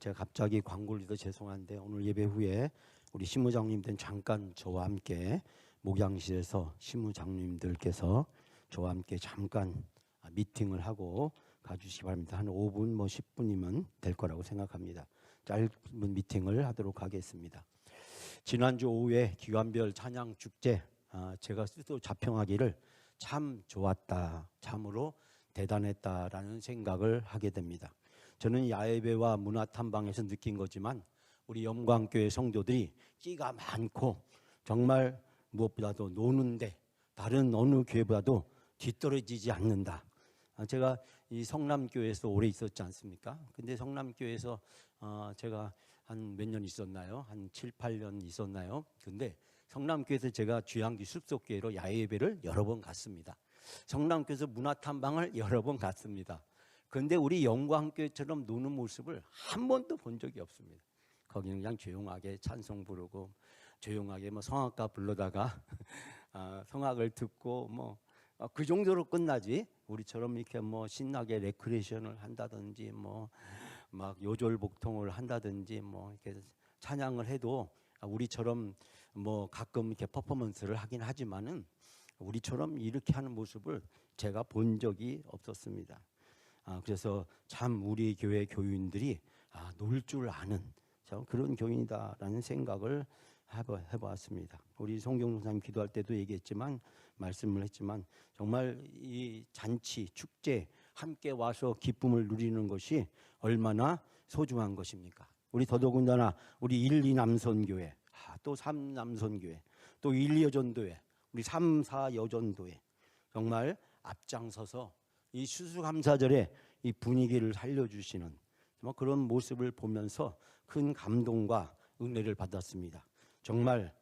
제가 갑자기 광고를 드려 죄송한데 오늘 예배 후에 우리 신무장님들 잠깐 저와 함께 목양실에서 신무장님들께서 저와 함께 잠깐 미팅을 하고 가주시기 바랍니다. 한 5분 뭐 10분이면 될 거라고 생각합니다. 짧은 미팅을 하도록 하겠습니다. 지난주 오후에 기관별 찬양 축제 제가 스스로 자평하기를 참 좋았다, 참으로 대단했다라는 생각을 하게 됩니다. 저는 야외배와 문화탐방에서 느낀 거지만 우리 영광교회 성도들이 끼가 많고 정말 무엇보다도 노는데 다른 어느 교회보다도 뒤떨어지지 않는다. 제가 이 성남교회에서 오래 있었지 않습니까? 근데 성남교회에서 제가 한 몇 년 있었나요? 한 7, 8년 있었나요? 근데 성남교회에서 제가 주양기 숲속교회로 야외예배를 여러 번 갔습니다. 성남교회에서 문화탐방을 여러 번 갔습니다. 그런데 우리 영광교회처럼 노는 모습을 한 번도 본 적이 없습니다. 거기는 그냥 조용하게 찬송 부르고 조용하게 뭐 성악가 불러다가 성악을 듣고 뭐 그 정도로 끝나지, 우리처럼 이렇게 뭐 신나게 레크레이션을 한다든지 뭐 막 요절복통을 한다든지 뭐 이렇게 찬양을 해도 우리처럼 뭐 가끔 이렇게 퍼포먼스를 하긴 하지만은 우리처럼 이렇게 하는 모습을 제가 본 적이 없었습니다. 그래서 참 우리 교회 교인들이 놀 줄 아는 그런 교인이다라는 생각을 해보았습니다. 우리 송경동 선생님 기도할 때도 얘기했지만 말씀을 했지만 정말 이 잔치, 축제 함께 와서 기쁨을 누리는 것이 얼마나 소중한 것입니까? 우리 더더군다나 우리 1, 2 남선교회, 또 3 남선교회, 또 1, 2 여전도회, 우리 3, 4 여전도회 정말 앞장서서 이 추수감사절에 이 분위기를 살려주시는 그런 모습을 보면서 큰 감동과 은혜를 받았습니다. 정말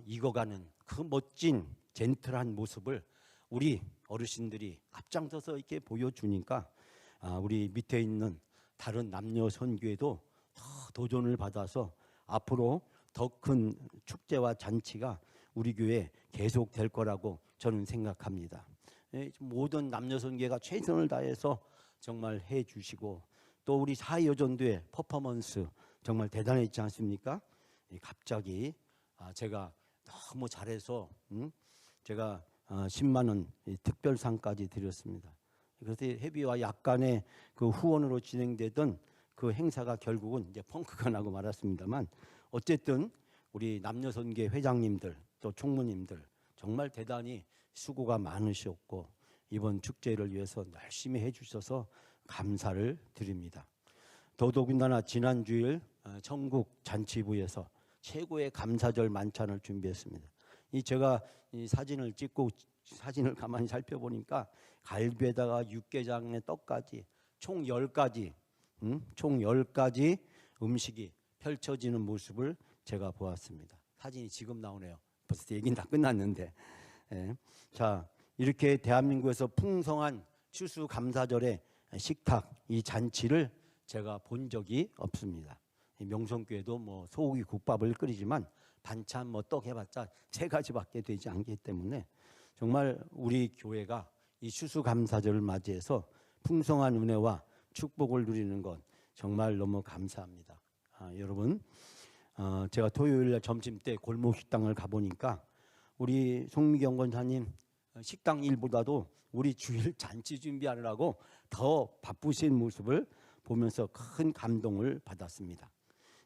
익어가는 그 멋진 젠틀한 모습을 우리 어르신들이 앞장서서 이렇게 보여주니까 우리 밑에 있는 다른 남녀 선교회도 더 도전을 받아서 앞으로 더 큰 축제와 잔치가 우리 교회에 계속 될 거라고 저는 생각합니다. 모든 남녀 선교회가 최선을 다해서 정말 해주시고 또 우리 사회여전도의 퍼포먼스 정말 대단했지 않습니까? 갑자기 제가 너무 잘해서 제가 10만 원 특별상까지 드렸습니다. 그래서 회비와 약간의 그 후원으로 진행되던 그 행사가 결국은 이제 펑크가 나고 말았습니다만 어쨌든 우리 남녀선교 회장님들 또 총무님들 정말 대단히 수고가 많으셨고 이번 축제를 위해서 열심히 해주셔서 감사를 드립니다. 더더군다나 지난 주일 전국 잔치부에서 최고의 감사절 만찬을 준비했습니다. 제가 이 사진을 찍고 사진을 가만히 살펴보니까 갈비에다가 육개장에 떡까지 총 10가지 총 10가지 음식이 펼쳐지는 모습을 제가 보았습니다. 사진이 지금 나오네요. 벌써 얘기는 다 끝났는데. 자, 이렇게 대한민국에서 풍성한 추수감사절의 식탁, 이 잔치를 제가 본 적이 없습니다. 명성교회도 뭐 소고기 국밥을 끓이지만 반찬 뭐 떡 해봤자 3가지밖에 되지 않기 때문에 정말 우리 교회가 이 추수감사절을 맞이해서 풍성한 은혜와 축복을 누리는 것 정말 너무 감사합니다. 여러분, 제가 토요일날 점심 때 골목 식당을 가보니까 우리 송미경 권사님 식당 일보다도 우리 주일 잔치 준비하느라고 더 바쁘신 모습을 보면서 큰 감동을 받았습니다.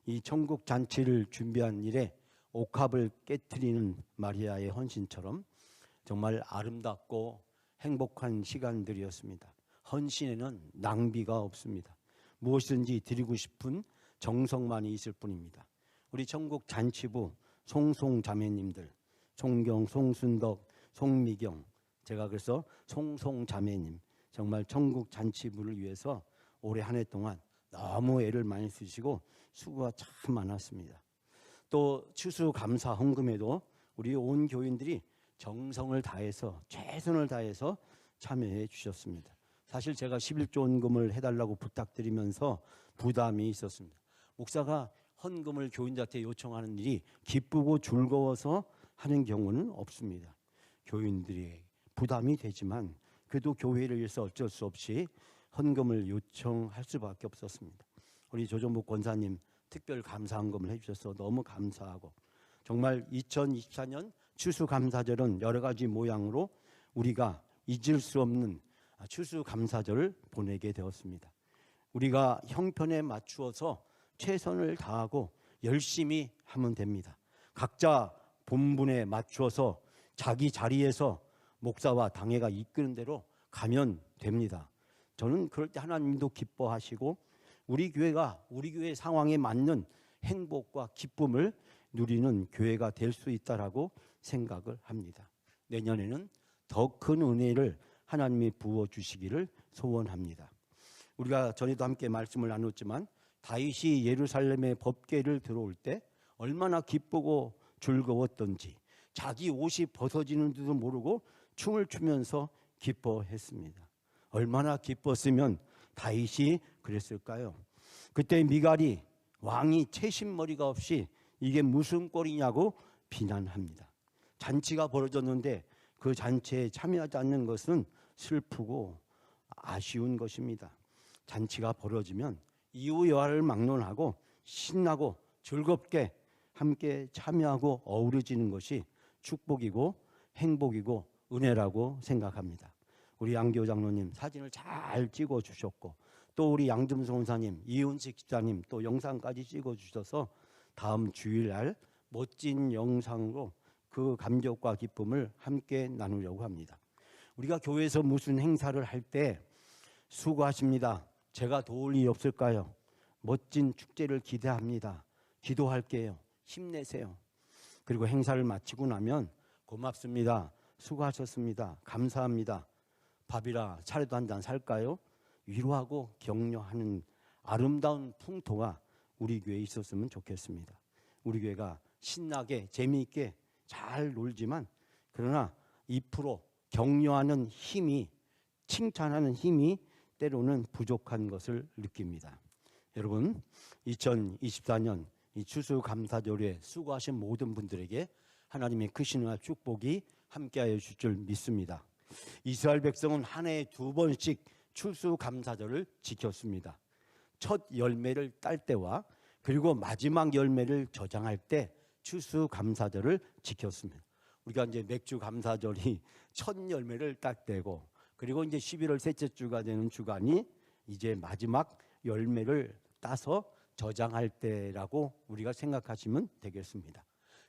이 천국 잔치를 준비한 일에 옥합을 깨트리는 마리아의 헌신처럼 정말 아름답고 행복한 시간들이었습니다. 헌신에는 낭비가 없습니다. 무엇이든지 드리고 싶은 정성만이 있을 뿐입니다. 우리 천국 잔치부 송송 자매님들, 송경, 송순덕, 송미경, 제가 그래서 송송 자매님 정말 천국 잔치부를 위해서 올해 한 해 동안 너무 애를 많이 쓰시고 수고가 참 많았습니다. 또 추수감사 헌금에도 우리 온 교인들이 정성을 다해서 최선을 다해서 참여해 주셨습니다. 사실 제가 11조 헌금을 해달라고 부탁드리면서 부담이 있었습니다. 목사가 헌금을 교인들한테 요청하는 일이 기쁘고 즐거워서 하는 경우는 없습니다. 교인들이 부담이 되지만 그래도 교회를 위해서 어쩔 수 없이 헌금을 요청할 수밖에 없었습니다. 우리 조정복 권사님 특별 감사헌금을 해주셔서 너무 감사하고, 정말 2024년 추수감사절은 여러 가지 모양으로 우리가 잊을 수 없는 추수감사절을 보내게 되었습니다. 우리가 형편에 맞추어서 최선을 다하고 열심히 하면 됩니다. 각자 본분에 맞추어서 자기 자리에서 목사와 당회가 이끄는 대로 가면 됩니다. 저는 그럴 때 하나님도 기뻐하시고 우리 교회가 우리 교회 상황에 맞는 행복과 기쁨을 누리는 교회가 될 수 있다라고 생각을 합니다. 내년에는 더 큰 은혜를 하나님이 부어주시기를 소원합니다. 우리가 전에도 함께 말씀을 나눴지만 다윗이 예루살렘의 법궤를 들어올 때 얼마나 기쁘고 즐거웠던지 자기 옷이 벗어지는 줄도 모르고 춤을 추면서 기뻐했습니다. 얼마나 기뻤으면 다윗이 그랬을까요? 그때 미갈이 왕이 채신머리가 없이 이게 무슨 꼴이냐고 비난합니다. 잔치가 벌어졌는데 그 잔치에 참여하지 않는 것은 슬프고 아쉬운 것입니다. 잔치가 벌어지면 이후 여하를 막론하고 신나고 즐겁게 함께 참여하고 어우러지는 것이 축복이고 행복이고 은혜라고 생각합니다. 우리 양기호 장로님 사진을 잘 찍어 주셨고, 또 우리 양점성 원사님, 이은식 집사님 또 영상까지 찍어 주셔서 다음 주일날 멋진 영상으로 그 감격과 기쁨을 함께 나누려고 합니다. 우리가 교회에서 무슨 행사를 할 때 수고하십니다, 제가 도울 리 없을까요? 멋진 축제를 기대합니다, 기도할게요, 힘내세요. 그리고 행사를 마치고 나면 고맙습니다, 수고하셨습니다, 감사합니다, 밥이라 차례도 한 잔 살까요? 위로하고 격려하는 아름다운 풍토가 우리 교회에 있었으면 좋겠습니다. 우리 교회가 신나게 재미있게 잘 놀지만 그러나 2% 격려하는 힘이, 칭찬하는 힘이 때로는 부족한 것을 느낍니다. 여러분, 2024년 이 추수감사절에 수고하신 모든 분들에게 하나님의 크신 은혜와 축복이 함께하여 주실 줄 믿습니다. 이스라엘 백성은 한 해에 2번씩 추수감사절을 지켰습니다. 첫 열매를 딸 때와 그리고 마지막 열매를 저장할 때 추수감사절을 지켰습니다. 우리가 이제 맥주 감사절이 첫 열매를 딸 때고, 그리고 이제 11월 셋째 주가 되는 주간이 이제 마지막 열매를 따서 저장할 때라고 우리가 생각하시면 되겠습니다.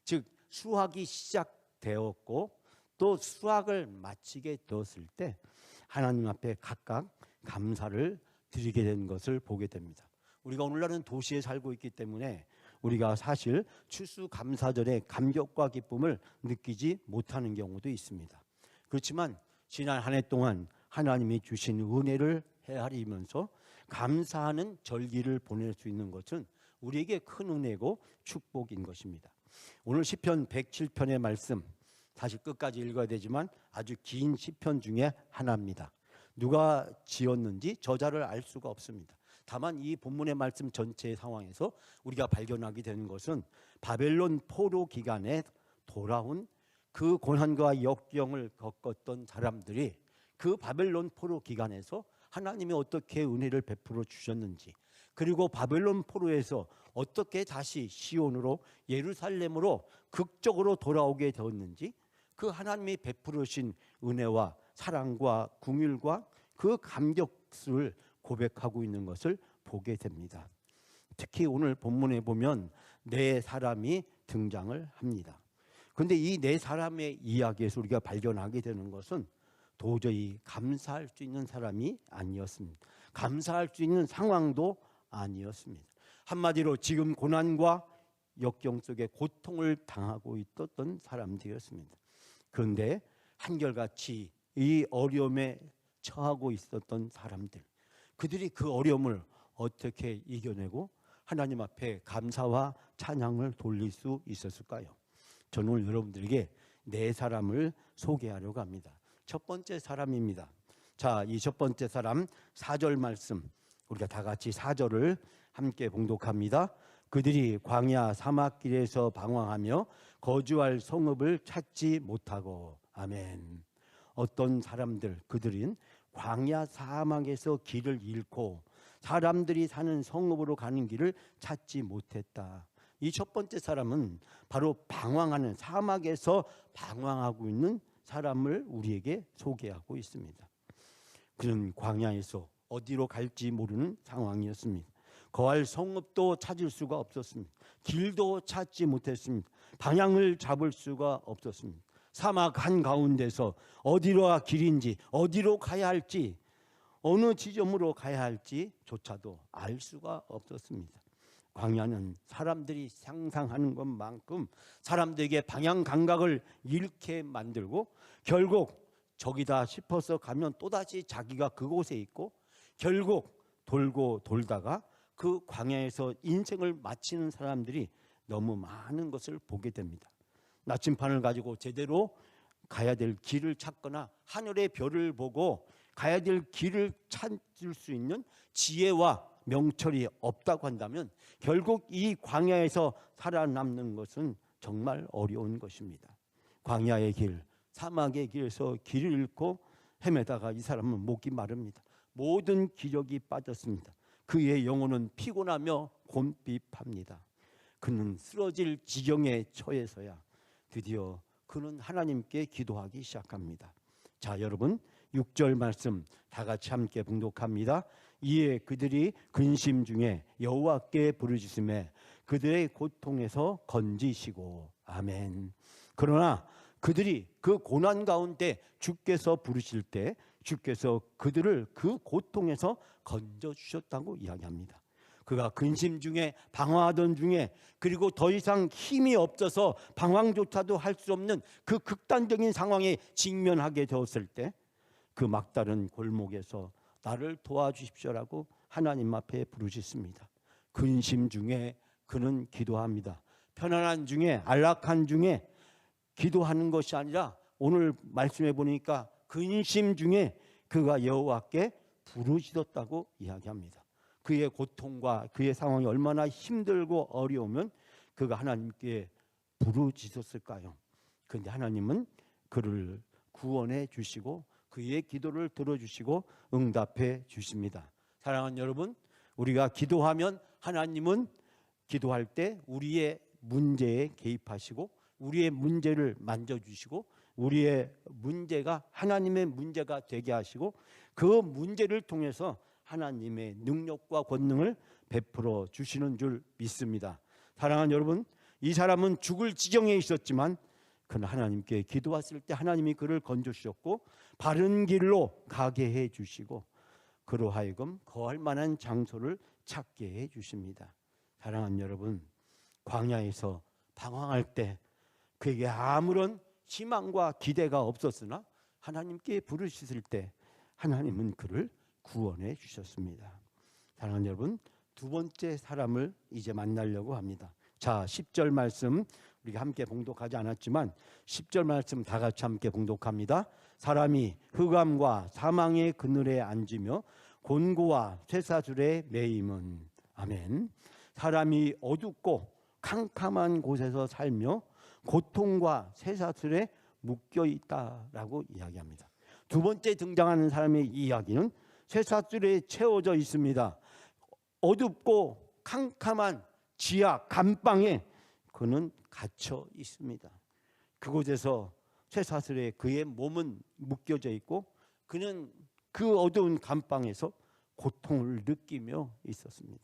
즉 수확이 시작되었고 또 수확을 마치게 되었을 때 하나님 앞에 각각 감사를 드리게 된 것을 보게 됩니다. 우리가 오늘날은 도시에 살고 있기 때문에 우리가 사실 추수감사절의 감격과 기쁨을 느끼지 못하는 경우도 있습니다. 그렇지만 지난 한 해 동안 하나님이 주신 은혜를 헤아리면서 감사하는 절기를 보낼 수 있는 것은 우리에게 큰 은혜고 축복인 것입니다. 오늘 시편 107편의 말씀, 사실 끝까지 읽어야 되지만 아주 긴 시편 중에 하나입니다. 누가 지었는지 저자를 알 수가 없습니다. 다만 이 본문의 말씀 전체의 상황에서 우리가 발견하게 되는 것은 바벨론 포로 기간에 돌아온 그 고난과 역경을 겪었던 사람들이 그 바벨론 포로 기간에서 하나님이 어떻게 은혜를 베풀어 주셨는지, 그리고 바벨론 포로에서 어떻게 다시 시온으로 예루살렘으로 극적으로 돌아오게 되었는지, 그 하나님이 베풀으신 은혜와 사랑과 긍휼과 그 감격을 고백하고 있는 것을 보게 됩니다. 특히 오늘 본문에 보면 네 사람이 등장을 합니다. 그런데 이 네 사람의 이야기에서 우리가 발견하게 되는 것은 도저히 감사할 수 있는 사람이 아니었습니다. 감사할 수 있는 상황도 아니었습니다. 한마디로 지금 고난과 역경 속에 고통을 당하고 있었던 사람들이었습니다. 그런데 한결같이 이 어려움에 처하고 있었던 사람들, 그들이 그 어려움을 어떻게 이겨내고 하나님 앞에 감사와 찬양을 돌릴 수 있었을까요? 저는 오늘 여러분들에게 네 사람을 소개하려고 합니다. 첫 번째 사람입니다. 자, 이 첫 번째 사람 4절 말씀, 우리가 다 같이 4절을 함께 봉독합니다. 그들이 광야 사막길에서 방황하며 거주할 성읍을 찾지 못하고. 아멘. 어떤 사람들, 그들은 광야 사막에서 길을 잃고 사람들이 사는 성읍으로 가는 길을 찾지 못했다. 이 첫 번째 사람은 바로 방황하는, 사막에서 방황하고 있는 사람을 우리에게 소개하고 있습니다. 그는 광야에서 어디로 갈지 모르는 상황이었습니다. 거할 성읍도 찾을 수가 없었습니다. 길도 찾지 못했습니다. 방향을 잡을 수가 없었습니다. 사막 한가운데서 어디로가 길인지, 어디로 가야 할지, 어느 지점으로 가야 할지조차도 알 수가 없었습니다. 광야는 사람들이 상상하는 것만큼 사람들에게 방향 감각을 잃게 만들고, 결국 저기다 싶어서 가면 또다시 자기가 그곳에 있고, 결국 돌고 돌다가 그 광야에서 인생을 마치는 사람들이 너무 많은 것을 보게 됩니다. 나침판을 가지고 제대로 가야 될 길을 찾거나 하늘의 별을 보고 가야 될 길을 찾을 수 있는 지혜와 명철이 없다고 한다면 결국 이 광야에서 살아남는 것은 정말 어려운 것입니다. 광야의 길, 사막의 길에서 길을 잃고 헤매다가 이 사람은 목이 마릅니다. 모든 기력이 빠졌습니다. 그의 영혼은 피곤하며 곤핍합니다. 그는 쓰러질 지경에 처해서야 드디어 그는 하나님께 기도하기 시작합니다. 자, 여러분 6절 말씀 다 같이 함께 봉독합니다. 이에 그들이 근심 중에 여호와께 부르짖음에 그들의 고통에서 건지시고. 아멘. 그러나 그들이 그 고난 가운데 주께서 부르실 때 주께서 그들을 그 고통에서 건져주셨다고 이야기합니다. 그가 근심 중에 방황하던 중에, 그리고 더 이상 힘이 없어서 방황조차도 할 수 없는 그 극단적인 상황에 직면하게 되었을 때 그 막다른 골목에서 나를 도와주십시오라고 하나님 앞에 부르짖습니다. 근심 중에 그는 기도합니다. 편안한 중에, 안락한 중에 기도하는 것이 아니라 오늘 말씀해 보니까 근심 중에 그가 여호와께 부르짖었다고 이야기합니다. 그의 고통과 그의 상황이 얼마나 힘들고 어려우면 그가 하나님께 부르짖었을까요? 그런데 하나님은 그를 구원해 주시고 그의 기도를 들어주시고 응답해 주십니다. 사랑하는 여러분, 우리가 기도하면 하나님은 기도할 때 우리의 문제에 개입하시고 우리의 문제를 만져주시고 우리의 문제가 하나님의 문제가 되게 하시고 그 문제를 통해서 하나님의 능력과 권능을 베풀어 주시는 줄 믿습니다. 사랑하는 여러분, 이 사람은 죽을 지경에 있었지만 그는 하나님께 기도했을 때 하나님이 그를 건져주셨고 바른 길로 가게 해주시고 그로 하여금 거할 만한 장소를 찾게 해주십니다. 사랑하는 여러분, 광야에서 방황할 때 그에게 아무런 희망과 기대가 없었으나 하나님께 부르셨을 때 하나님은 그를 구원해 주셨습니다. 사랑하는 여러분, 두 번째 사람을 이제 만나려고 합니다. 자, 10절 말씀 우리가 함께 봉독하지 않았지만 10절 말씀 다 같이 함께 봉독합니다. 사람이 흑암과 사망의 그늘에 앉으며 곤고와 쇠사슬에 매임은. 아멘. 사람이 어둡고 캄캄한 곳에서 살며 고통과 쇠사슬에 묶여 있다라고 이야기합니다. 두 번째 등장하는 사람의 이야기는 쇠사슬에 채워져 있습니다. 어둡고 캄캄한 지하 감방에 그는 갇혀 있습니다. 그곳에서 쇠사슬에 그의 몸은 묶여져 있고 그는 그 어두운 감방에서 고통을 느끼며 있었습니다.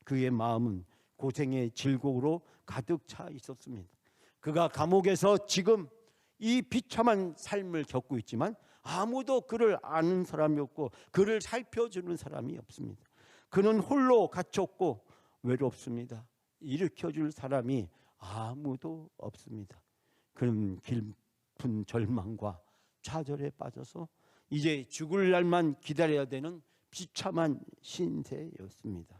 그의 마음은 고생의 질곡으로 가득 차 있었습니다. 그가 감옥에서 지금 이 비참한 삶을 겪고 있지만 아무도 그를 아는 사람이 없고 그를 살펴주는 사람이 없습니다. 그는 홀로 갇혔고 외롭습니다. 일으켜줄 사람이 아무도 없습니다. 그는 깊은 절망과 좌절에 빠져서 이제 죽을 날만 기다려야 되는 비참한 신세였습니다.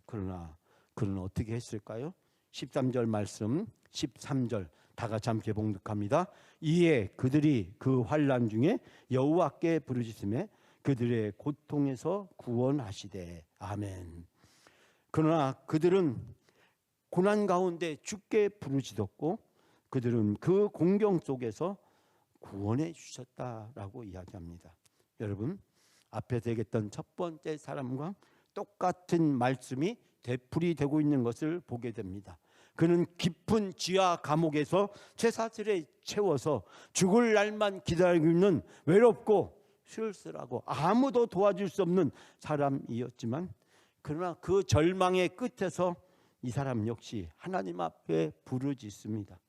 그러나 그는 어떻게 했을까요? 13절 말씀 13절 다 같이 함께 봉독합니다. 이에 그들이 그 환난 중에 여호와께 부르짖음에 그들의 고통에서 구원하시되. 아멘. 그러나 그들은 고난 가운데 주께 부르짖었고 그들은 그 공경 속에서 구원해 주셨다라고 이야기합니다. 여러분, 앞에서 얘기했던 첫 번째 사람과 똑같은 말씀이 되풀이되고 있는 것을 보게 됩니다. 그는 깊은 지하 감옥에서 쇠사슬에 채워서 죽을 날만 기다리고 있는 외롭고 쓸쓸하고 아무도 도와줄 수 없는 사람이었지만, 그러나 그 절망의 끝에서 이 사람 역시 하나님 앞에 부르짖습니다.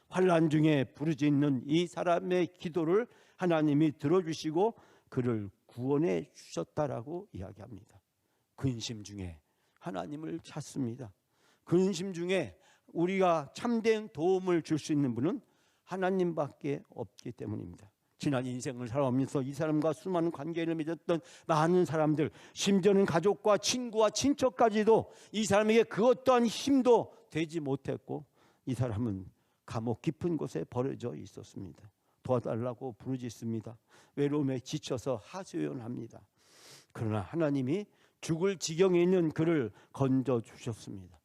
환난 중에 부르짖는 이 사람의 기도를 하나님이 들어주시고 그를 구원해 주셨다라고 이야기합니다. 근심 중에 하나님을 찾습니다. 근심 중에 우리가 참된 도움을 줄 수 있는 분은 하나님밖에 없기 때문입니다. 지난 인생을 살아오면서 이 사람과 수많은 관계를 맺었던 많은 사람들, 심지어는 가족과 친구와 친척까지도 이 사람에게 그 어떠한 힘도 되지 못했고, 이 사람은 감옥 깊은 곳에 버려져 있었습니다. 도와달라고 부르짖습니다. 외로움에 지쳐서 하소연합니다. 그러나 하나님이 죽을 지경에 있는 그를 건져주셨습니다.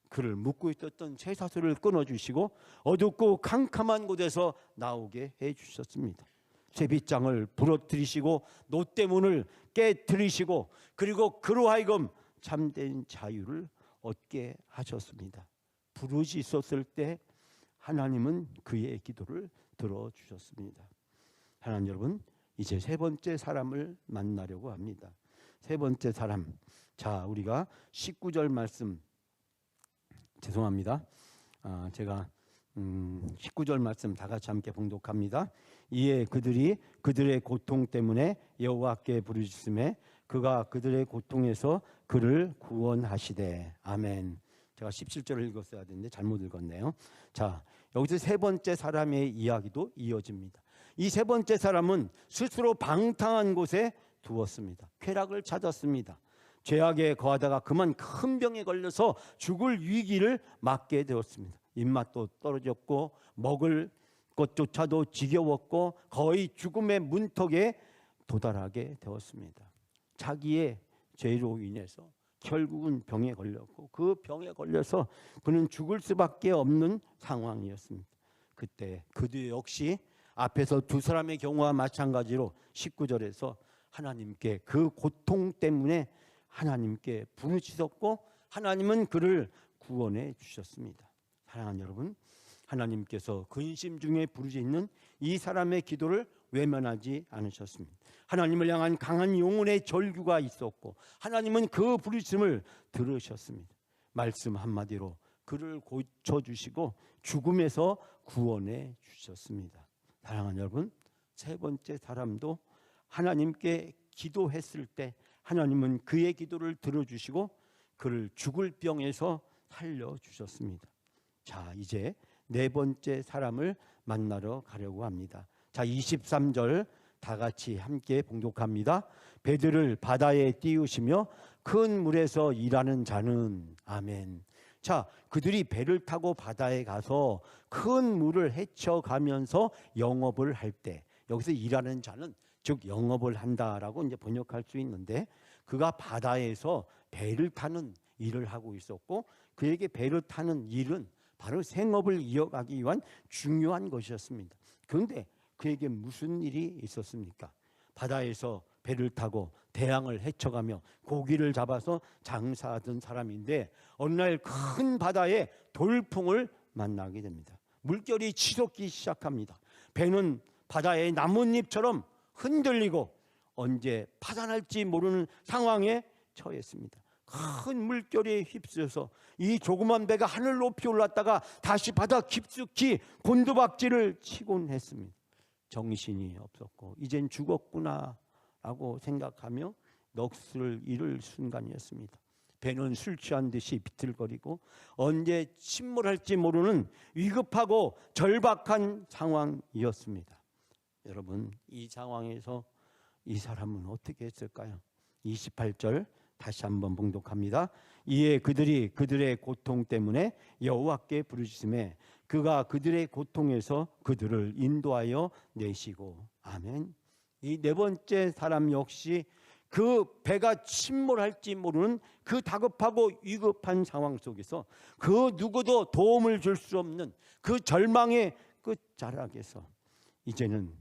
그를 묶고 있었던 쇠사슬을 끊어주시고 어둡고 캄캄한 곳에서 나오게 해주셨습니다. 쇠빗장을 부러뜨리시고 놋대문을 깨뜨리시고, 그리고 그로 하여금 참된 자유를 얻게 하셨습니다. 부르짖었을 때 하나님은 그의 기도를 들어주셨습니다. 하나님 여러분, 이제 세 번째 사람을 만나려고 합니다. 세 번째 사람, 자, 우리가 19절 말씀, 죄송합니다. 제가 19절 말씀 다 같이 함께 봉독합니다. 이에 그들이 그들의 고통 때문에 여호와께 부르짖음에 그가 그들의 고통에서 그를 구원하시되. 아멘. 제가 17절을 읽었어야 되는데 잘못 읽었네요. 자, 여기서 세 번째 사람의 이야기도 이어집니다. 이 세 번째 사람은 스스로 방탕한 곳에 두었습니다. 쾌락을 찾았습니다. 죄악에 거하다가 그만 큰 병에 걸려서 죽을 위기를 맞게 되었습니다. 입맛도 떨어졌고 먹을 것조차도 지겨웠고 거의 죽음의 문턱에 도달하게 되었습니다. 자기의 죄로 인해서 결국은 병에 걸렸고, 그 병에 걸려서 그는 죽을 수밖에 없는 상황이었습니다. 그때 그들 역시 앞에서 두 사람의 경우와 마찬가지로 19절에서 하나님께 그 고통 때문에 하나님께 부르짖었고 하나님은 그를 구원해 주셨습니다. 사랑하는 여러분, 하나님께서 근심 중에 부르짖는 이 사람의 기도를 외면하지 않으셨습니다. 하나님을 향한 강한 영혼의 절규가 있었고 하나님은 그 부르짖음을 들으셨습니다. 말씀 한마디로 그를 고쳐주시고 죽음에서 구원해 주셨습니다. 사랑하는 여러분, 세 번째 사람도 하나님께 기도했을 때 하나님은 그의 기도를 들어주시고 그를 죽을 병에서 살려주셨습니다. 자, 이제 네 번째 사람을 만나러 가려고 합니다. 자, 23절 다 같이 함께 봉독합니다. 배들을 바다에 띄우시며 큰 물에서 일하는 자는. 아멘. 자, 그들이 배를 타고 바다에 가서 큰 물을 헤쳐가면서 영업을 할 때, 여기서 일하는 자는 즉 영업을 한다라고 이제 번역할 수 있는데, 그가 바다에서 배를 타는 일을 하고 있었고 그에게 배를 타는 일은 바로 생업을 이어가기 위한 중요한 것이었습니다. 그런데 그에게 무슨 일이 있었습니까? 바다에서 배를 타고 대양을 헤쳐가며 고기를 잡아서 장사하던 사람인데 어느 날 큰 바다에 돌풍을 만나게 됩니다. 물결이 치솟기 시작합니다. 배는 바다의 나뭇잎처럼 흔들리고 언제 파산할지 모르는 상황에 처했습니다. 큰 물결에 휩쓸려서 이 조그만 배가 하늘 높이 올랐다가 다시 바다 깊숙이 곤두박질을 치곤 했습니다. 정신이 없었고 이젠 죽었구나 라고 생각하며 넋을 잃을 순간이었습니다. 배는 술 취한 듯이 비틀거리고 언제 침몰할지 모르는 위급하고 절박한 상황이었습니다. 여러분, 이 상황에서 이 사람은 어떻게 했을까요? 28절 다시 한번 봉독합니다. 이에 그들이 그들의 고통 때문에 여호와께 부르짖음에 그가 그들의 고통에서 그들을 인도하여 내시고. 아멘. 이 네 번째 사람 역시 그 배가 침몰할지 모르는 그 다급하고 위급한 상황 속에서 그 누구도 도움을 줄 수 없는 그 절망의 끝자락에서 이제는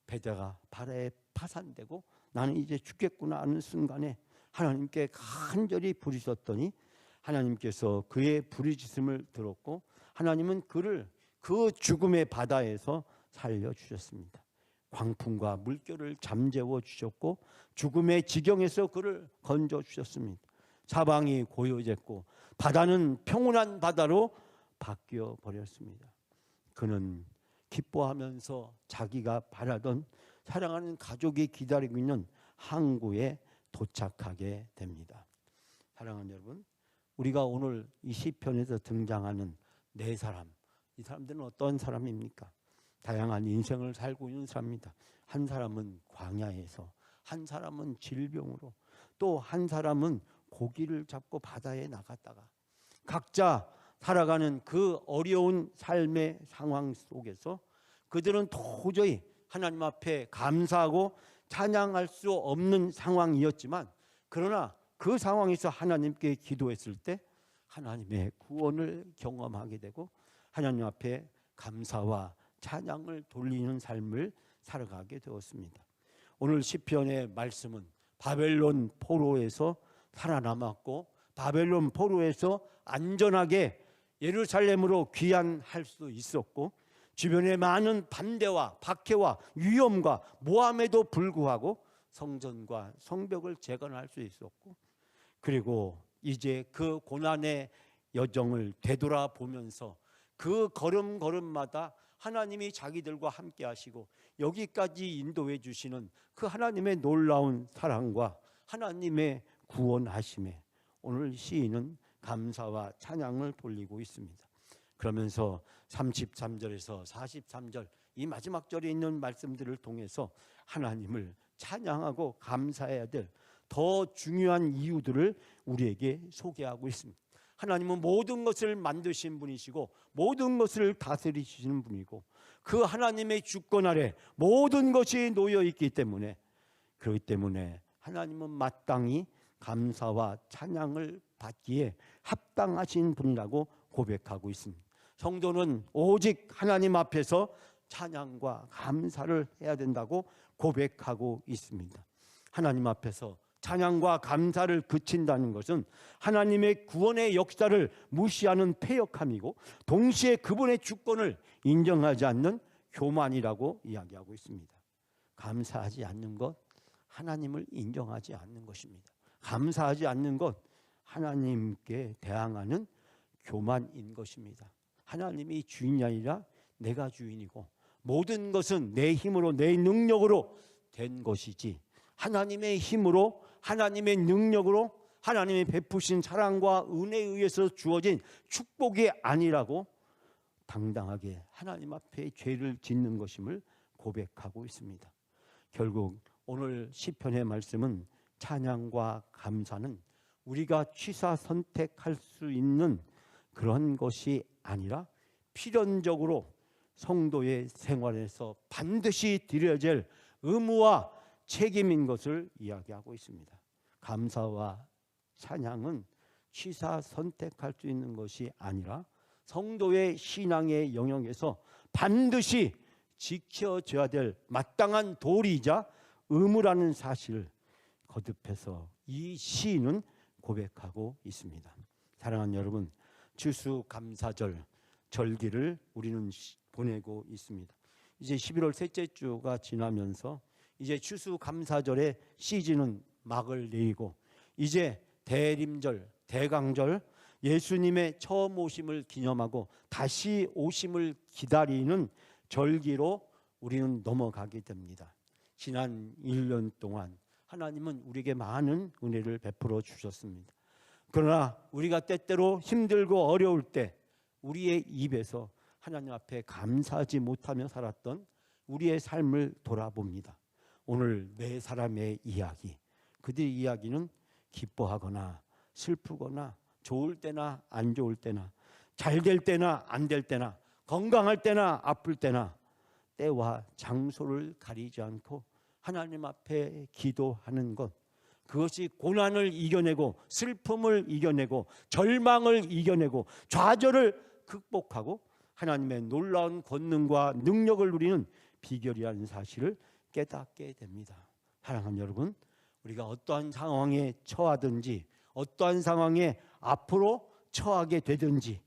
배가 바다에 파산되고 나는 이제 죽겠구나 하는 순간에 하나님께 간절히 부르셨더니 하나님께서 그의 부르짖음을 들었고 하나님은 그를 그 죽음의 바다에서 살려주셨습니다. 광풍과 물결을 잠재워 주셨고 죽음의 지경에서 그를 건져 주셨습니다. 사방이 고요했고 바다는 평온한 바다로 바뀌어 버렸습니다. 그는 기뻐하면서 자기가 바라던 사랑하는 가족이 기다리고 있는 항구에 도착하게 됩니다. 사랑하는 여러분, 우리가 오늘 이 시편에서 등장하는 네 사람, 이 사람들은 어떤 사람입니까? 다양한 인생을 살고 있는 사람입니다. 한 사람은 광야에서, 한 사람은 질병으로, 또 한 사람은 고기를 잡고 바다에 나갔다가 각자 살아가는 그 어려운 삶의 상황 속에서 그들은 도저히 하나님 앞에 감사하고 찬양할 수 없는 상황이었지만 그러나 그 상황에서 하나님께 기도했을 때 하나님의 구원을 경험하게 되고 하나님 앞에 감사와 찬양을 돌리는 삶을 살아가게 되었습니다. 오늘 시편의 말씀은 바벨론 포로에서 살아남았고 바벨론 포로에서 안전하게 예루살렘으로 귀환할 수 있었고 주변에 많은 반대와 박해와 위험과 모함에도 불구하고 성전과 성벽을 재건할 수 있었고 그리고 이제 그 고난의 여정을 되돌아보면서 그 걸음걸음마다 하나님이 자기들과 함께 하시고 여기까지 인도해 주시는 그 하나님의 놀라운 사랑과 하나님의 구원하심에 오늘 시인은 감사와 찬양을 돌리고 있습니다. 그러면서 33절에서 43절 이 마지막 절에 있는 말씀들을 통해서 하나님을 찬양하고 감사해야 될 더 중요한 이유들을 우리에게 소개하고 있습니다. 하나님은 모든 것을 만드신 분이시고 모든 것을 다스리시는 분이고 그 하나님의 주권 아래 모든 것이 놓여 있기 때문에 그렇기 때문에 하나님은 마땅히 감사와 찬양을 받기에 합당하신 분이라고 고백하고 있습니다. 성도는 오직 하나님 앞에서 찬양과 감사를 해야 된다고 고백하고 있습니다. 하나님 앞에서 찬양과 감사를 그친다는 것은 하나님의 구원의 역사를 무시하는 패역함이고 동시에 그분의 주권을 인정하지 않는 교만이라고 이야기하고 있습니다. 감사하지 않는 것, 하나님을 인정하지 않는 것입니다. 감사하지 않는 것, 하나님께 대항하는 교만인 것입니다. 하나님이 주인이 아니라 내가 주인이고 모든 것은 내 힘으로 내 능력으로 된 것이지 하나님의 힘으로 하나님의 능력으로 하나님이 베푸신 사랑과 은혜에 의해서 주어진 축복이 아니라고 당당하게 하나님 앞에 죄를 짓는 것임을 고백하고 있습니다. 결국 오늘 시편의 말씀은 찬양과 감사는 우리가 취사 선택할 수 있는 그런 것이 아니라 필연적으로 성도의 생활에서 반드시 드려야 될 의무와 책임인 것을 이야기하고 있습니다. 감사와 찬양은 취사 선택할 수 있는 것이 아니라 성도의 신앙의 영역에서 반드시 지켜져야 될 마땅한 도리이자 의무라는 사실을 거듭해서 이 시인은 고백하고 있습니다. 사랑하는 여러분, 추수감사절 절기를 우리는 보내고 있습니다. 이제 11월 셋째 주가 지나면서 이제 추수감사절의 시즌은 막을 내리고 이제 대림절, 대강절, 예수님의 처음 오심을 기념하고 다시 오심을 기다리는 절기로 우리는 넘어가게 됩니다. 지난 1년 동안 하나님은 우리에게 많은 은혜를 베풀어 주셨습니다. 그러나 우리가 때때로 힘들고 어려울 때 우리의 입에서 하나님 앞에 감사하지 못하며 살았던 우리의 삶을 돌아봅니다. 오늘 네 사람의 이야기, 그들의 이야기는 기뻐하거나 슬프거나 좋을 때나 안 좋을 때나 잘 될 때나 안 될 때나 건강할 때나 아플 때나 때와 장소를 가리지 않고 하나님 앞에 기도하는 것, 그것이 고난을 이겨내고 슬픔을 이겨내고 절망을 이겨내고 좌절을 극복하고 하나님의 놀라운 권능과 능력을 누리는 비결이라는 사실을 깨닫게 됩니다. 사랑하는 여러분, 우리가 어떠한 상황에 처하든지 어떠한 상황에 앞으로 처하게 되든지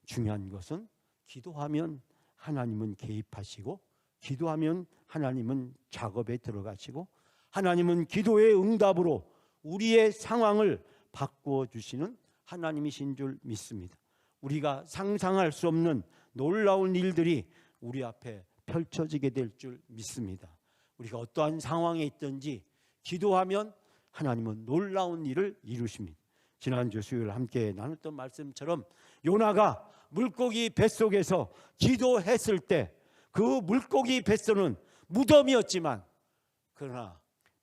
중요한 것은 기도하면 하나님은 개입하시고 기도하면 하나님은 작업에 들어가시고 하나님은 기도의 응답으로 우리의 상황을 바꾸어 주시는 하나님이신 줄 믿습니다. 우리가 상상할 수 없는 놀라운 일들이 우리 앞에 펼쳐지게 될 줄 믿습니다. 우리가 어떠한 상황에 있든지 기도하면 하나님은 놀라운 일을 이루십니다. 지난주 수요일 함께 나눴던 말씀처럼 요나가 물고기 뱃속에서 기도했을 때 그 물고기 뱃속은 무덤이었지만 그러나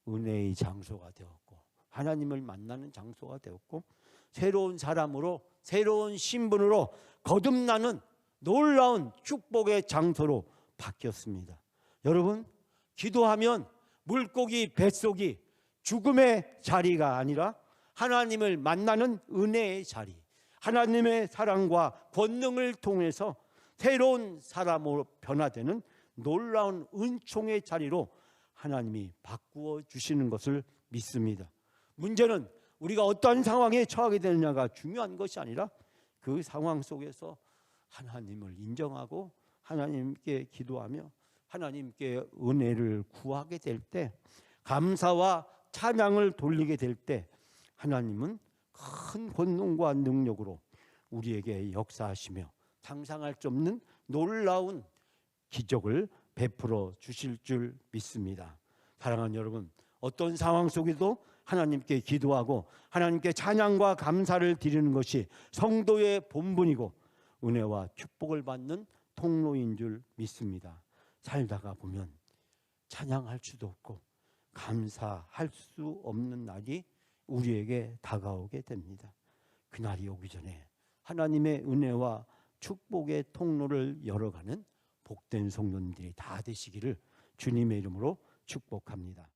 은혜의 장소가 되었고 하나님을 만나는 장소가 되었고 새로운 사람으로 새로운 신분으로 거듭나는 놀라운 축복의 장소로 바뀌었습니다. 여러분, 기도하면 물고기 뱃속이 죽음의 자리가 아니라 하나님을 만나는 은혜의 자리, 하나님의 사랑과 권능을 통해서 새로운 사람으로 변화되는 놀라운 은총의 자리로 하나님이 바꾸어 주시는 것을 믿습니다. 문제는 우리가 어떠한 상황에 처하게 되느냐가 중요한 것이 아니라 그 상황 속에서 하나님을 인정하고 하나님께 기도하며 하나님께 은혜를 구하게 될 때, 감사와 찬양을 돌리게 될 때 하나님은 큰 권능과 능력으로 우리에게 역사하시며 상상할 수 없는 놀라운 기적을 베풀어 주실 줄 믿습니다. 사랑하는 여러분, 어떤 상황 속에도 하나님께 기도하고 하나님께 찬양과 감사를 드리는 것이 성도의 본분이고 은혜와 축복을 받는 통로인 줄 믿습니다. 살다가 보면 찬양할 수도 없고 감사할 수 없는 날이 우리에게 다가오게 됩니다. 그날이 오기 전에 하나님의 은혜와 축복의 통로를 열어가는 복된 성도님들이 다 되시기를 주님의 이름으로 축복합니다.